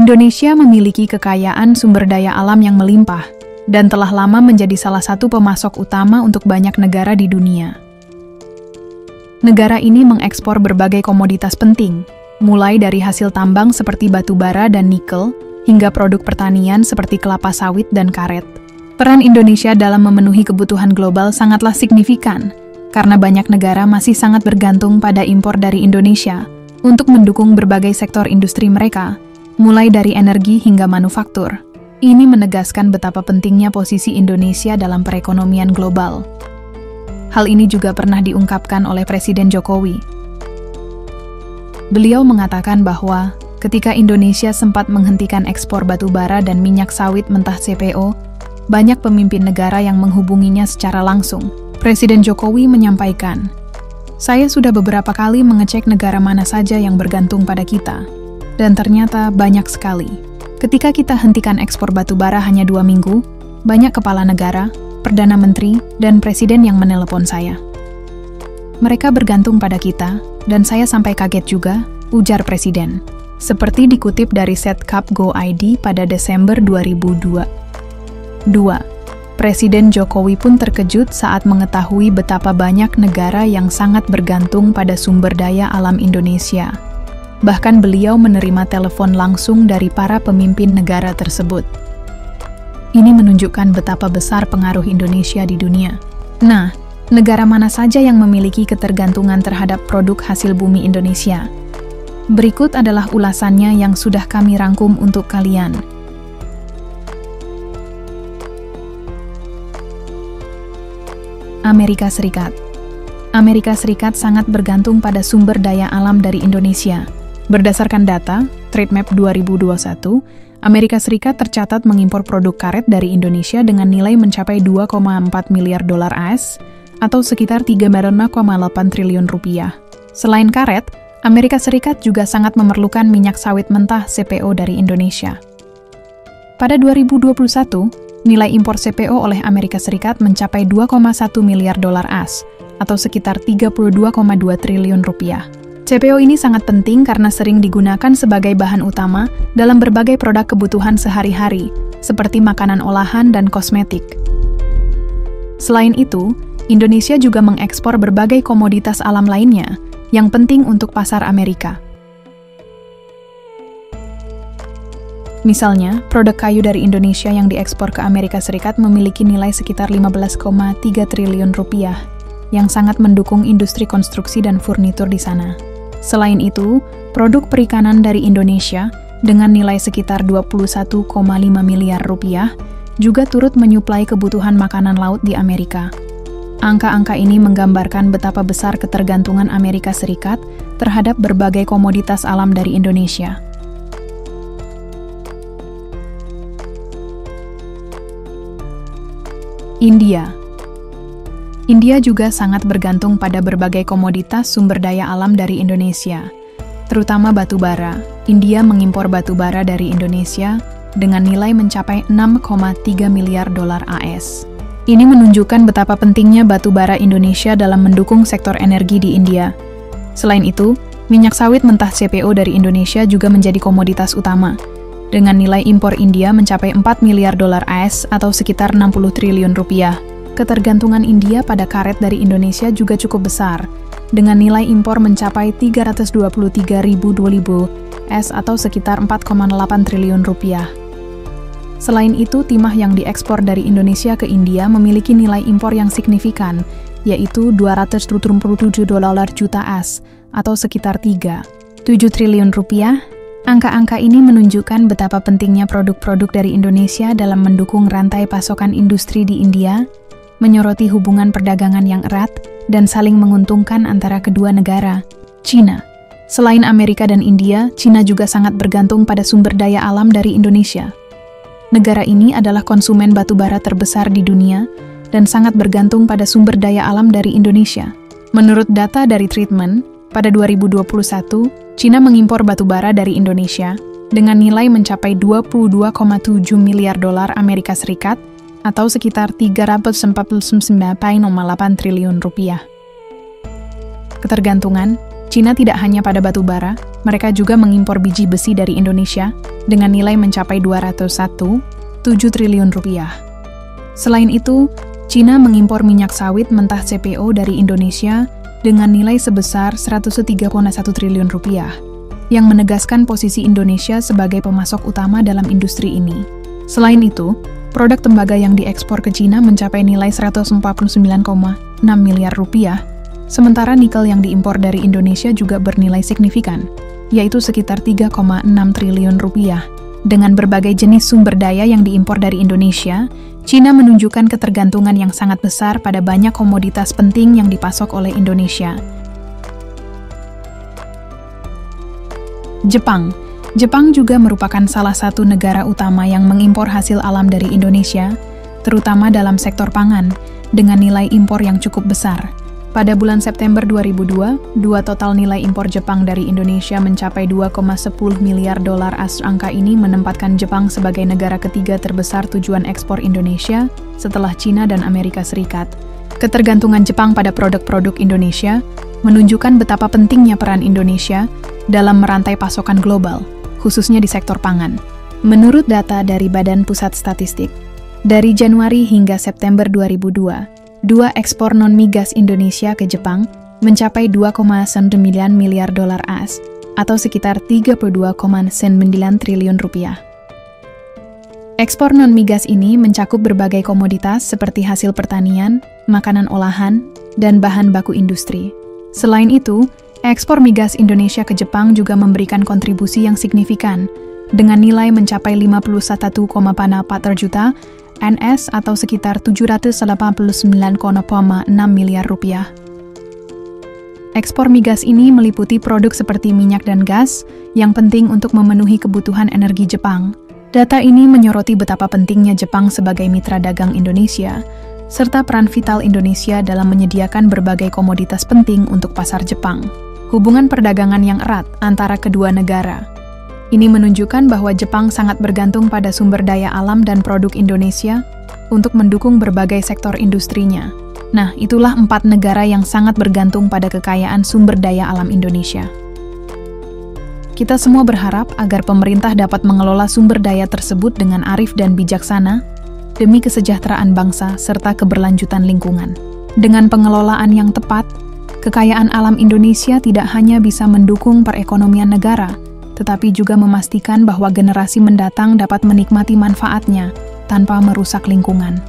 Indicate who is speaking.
Speaker 1: Indonesia memiliki kekayaan sumber daya alam yang melimpah dan telah lama menjadi salah satu pemasok utama untuk banyak negara di dunia. Negara ini mengekspor berbagai komoditas penting, mulai dari hasil tambang seperti batu bara dan nikel, hingga produk pertanian seperti kelapa sawit dan karet. Peran Indonesia dalam memenuhi kebutuhan global sangatlah signifikan, karena banyak negara masih sangat bergantung pada impor dari Indonesia untuk mendukung berbagai sektor industri mereka, mulai dari energi hingga manufaktur. Ini menegaskan betapa pentingnya posisi Indonesia dalam perekonomian global. Hal ini juga pernah diungkapkan oleh Presiden Jokowi. Beliau mengatakan bahwa ketika Indonesia sempat menghentikan ekspor batu bara dan minyak sawit mentah CPO, banyak pemimpin negara yang menghubunginya secara langsung. Presiden Jokowi menyampaikan, "Saya sudah beberapa kali mengecek negara mana saja yang bergantung pada kita. Dan ternyata banyak sekali. Ketika kita hentikan ekspor batu bara hanya 2 minggu, banyak kepala negara, perdana menteri, dan presiden yang menelepon saya. Mereka bergantung pada kita, dan saya sampai kaget juga," ujar presiden. Seperti dikutip dari Setcap.go.id pada Desember 2002. 2. Presiden Jokowi pun terkejut saat mengetahui betapa banyak negara yang sangat bergantung pada sumber daya alam Indonesia. Bahkan beliau menerima telepon langsung dari para pemimpin negara tersebut. Ini menunjukkan betapa besar pengaruh Indonesia di dunia. Nah, negara mana saja yang memiliki ketergantungan terhadap produk hasil bumi Indonesia? Berikut adalah ulasannya yang sudah kami rangkum untuk kalian. Amerika Serikat. Amerika Serikat sangat bergantung pada sumber daya alam dari Indonesia. Berdasarkan data TradeMap 2021, Amerika Serikat tercatat mengimpor produk karet dari Indonesia dengan nilai mencapai 2,4 miliar dolar AS atau sekitar 3,8 triliun rupiah. Selain karet, Amerika Serikat juga sangat memerlukan minyak sawit mentah CPO dari Indonesia. Pada 2021, nilai impor CPO oleh Amerika Serikat mencapai 2,1 miliar dolar AS atau sekitar 32,2 triliun rupiah. CPO ini sangat penting karena sering digunakan sebagai bahan utama dalam berbagai produk kebutuhan sehari-hari, seperti makanan olahan dan kosmetik. Selain itu, Indonesia juga mengekspor berbagai komoditas alam lainnya yang penting untuk pasar Amerika. Misalnya, produk kayu dari Indonesia yang diekspor ke Amerika Serikat memiliki nilai sekitar 15,3 triliun rupiah, yang sangat mendukung industri konstruksi dan furnitur di sana. Selain itu, produk perikanan dari Indonesia dengan nilai sekitar 21,5 miliar rupiah juga turut menyuplai kebutuhan makanan laut di Amerika. Angka-angka ini menggambarkan betapa besar ketergantungan Amerika Serikat terhadap berbagai komoditas alam dari Indonesia. India juga sangat bergantung pada berbagai komoditas sumber daya alam dari Indonesia, terutama batu bara. India mengimpor batu bara dari Indonesia dengan nilai mencapai 6,3 miliar dolar AS. Ini menunjukkan betapa pentingnya batu bara Indonesia dalam mendukung sektor energi di India. Selain itu, minyak sawit mentah CPO dari Indonesia juga menjadi komoditas utama, dengan nilai impor India mencapai 4 miliar dolar AS atau sekitar 60 triliun rupiah. Ketergantungan India pada karet dari Indonesia juga cukup besar, dengan nilai impor mencapai 323.000 S atau sekitar 4,8 triliun rupiah. Selain itu, timah yang diekspor dari Indonesia ke India memiliki nilai impor yang signifikan, yaitu 277 dolar juta AS atau sekitar 3,7 triliun rupiah. Angka-angka ini menunjukkan betapa pentingnya produk-produk dari Indonesia dalam mendukung rantai pasokan industri di India, menyoroti hubungan perdagangan yang erat dan saling menguntungkan antara kedua negara. Cina. Selain Amerika dan India, Cina juga sangat bergantung pada sumber daya alam dari Indonesia. Negara ini adalah konsumen batu bara terbesar di dunia dan sangat bergantung pada sumber daya alam dari Indonesia. Menurut data dari Treatment, pada 2021, Cina mengimpor batu bara dari Indonesia dengan nilai mencapai 22,7 miliar dolar Amerika Serikat atau sekitar 349,8 triliun rupiah. Ketergantungan Cina tidak hanya pada batu bara, Mereka juga mengimpor biji besi dari Indonesia dengan nilai mencapai 201,7 triliun rupiah. Selain itu, Cina mengimpor minyak sawit mentah CPO dari Indonesia dengan nilai sebesar 103,1 triliun rupiah, yang menegaskan posisi Indonesia sebagai pemasok utama dalam industri ini. Selain itu, produk tembaga yang diekspor ke Cina mencapai nilai 149,6 miliar rupiah, sementara nikel yang diimpor dari Indonesia juga bernilai signifikan, yaitu sekitar 3,6 triliun rupiah. Dengan berbagai jenis sumber daya yang diimpor dari Indonesia, Cina menunjukkan ketergantungan yang sangat besar pada banyak komoditas penting yang dipasok oleh Indonesia. Jepang juga merupakan salah satu negara utama yang mengimpor hasil alam dari Indonesia, terutama dalam sektor pangan, dengan nilai impor yang cukup besar. Pada bulan September 2002, total nilai impor Jepang dari Indonesia mencapai 2,10 miliar dolar AS. Angka ini menempatkan Jepang sebagai negara ketiga terbesar tujuan ekspor Indonesia setelah Cina dan Amerika Serikat. Ketergantungan Jepang pada produk-produk Indonesia menunjukkan betapa pentingnya peran Indonesia dalam merantai pasokan global, khususnya di sektor pangan. Menurut data dari Badan Pusat Statistik, dari Januari hingga September 2002, ekspor non-migas Indonesia ke Jepang mencapai 2,9 miliar dolar AS atau sekitar 32,9 triliun rupiah. Ekspor non-migas ini mencakup berbagai komoditas seperti hasil pertanian, makanan olahan, dan bahan baku industri. Selain itu, ekspor migas Indonesia ke Jepang juga memberikan kontribusi yang signifikan dengan nilai mencapai 51,4 juta NS atau sekitar 789,6 miliar rupiah. Ekspor migas ini meliputi produk seperti minyak dan gas yang penting untuk memenuhi kebutuhan energi Jepang. Data ini menyoroti betapa pentingnya Jepang sebagai mitra dagang Indonesia, serta peran vital Indonesia dalam menyediakan berbagai komoditas penting untuk pasar Jepang. Hubungan perdagangan yang erat antara kedua negara. Ini menunjukkan bahwa Jepang sangat bergantung pada sumber daya alam dan produk Indonesia untuk mendukung berbagai sektor industrinya. Nah, itulah 4 negara yang sangat bergantung pada kekayaan sumber daya alam Indonesia. Kita semua berharap agar pemerintah dapat mengelola sumber daya tersebut dengan arif dan bijaksana demi kesejahteraan bangsa serta keberlanjutan lingkungan. Dengan pengelolaan yang tepat, kekayaan alam Indonesia tidak hanya bisa mendukung perekonomian negara, tetapi juga memastikan bahwa generasi mendatang dapat menikmati manfaatnya tanpa merusak lingkungan.